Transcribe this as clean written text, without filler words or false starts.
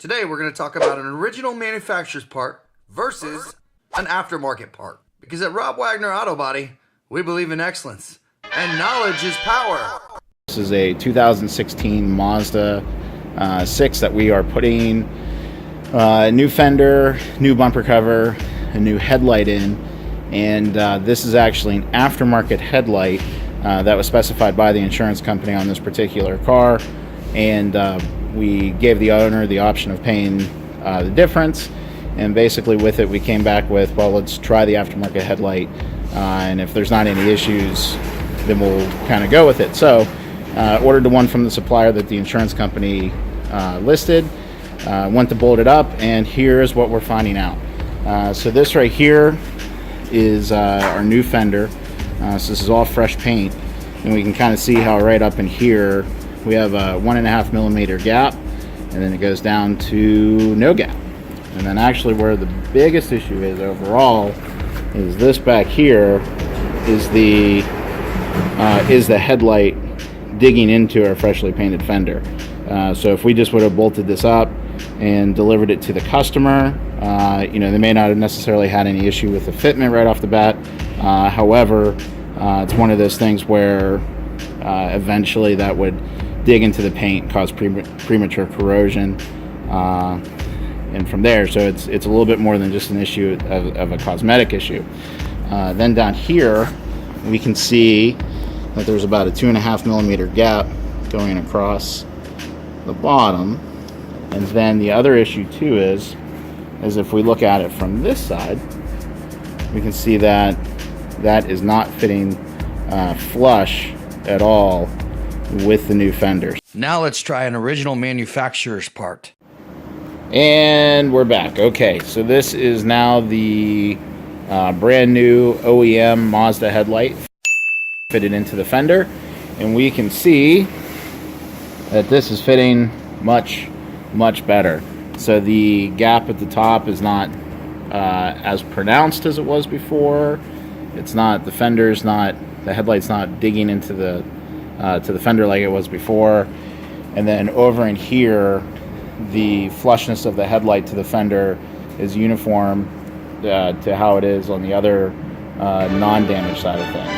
Today we're going to talk about an original manufacturer's part versus an aftermarket part. Because at Rob Wagner Auto Body, we believe in excellence, and knowledge is power. This is a 2016 Mazda 6 that we are putting a new fender, new bumper cover, a new headlight in, and this is actually an aftermarket headlight that was specified by the insurance company on this particular car, and we gave the owner the option of paying the difference, and basically with it we came back with, well, let's try the aftermarket headlight, and if there's not any issues then we'll kind of go with it. So ordered the one from the supplier that the insurance company listed, went to bolt it up, and here's what we're finding out. So this right here is our new fender. So this is all fresh paint, and we can kind of see how right up in here we have a 1.5 millimeter gap, and then it goes down to no gap. And then actually where the biggest issue is overall is this back here is the headlight digging into our freshly painted fender. So if we just would have bolted this up and delivered it to the customer, they may not have necessarily had any issue with the fitment right off the bat. However, it's one of those things where eventually that would dig into the paint, cause premature corrosion, and from there, so it's a little bit more than just an issue of a cosmetic issue. Then down here, we can see that there's about a 2.5 millimeter gap going across the bottom. And then the other issue too is if we look at it from this side, we can see that that is not fitting flush at all with the new fenders. Now let's try an original manufacturer's part. And we're back. Okay, so this is now the brand new OEM Mazda headlight fitted into the fender, and we can see that this is fitting much better. So the gap at the top is not as pronounced as it was before. It's not, the headlight's not digging into the to the fender like it was before. And then over in here, the flushness of the headlight to the fender is uniform to how it is on the other non-damaged side of things.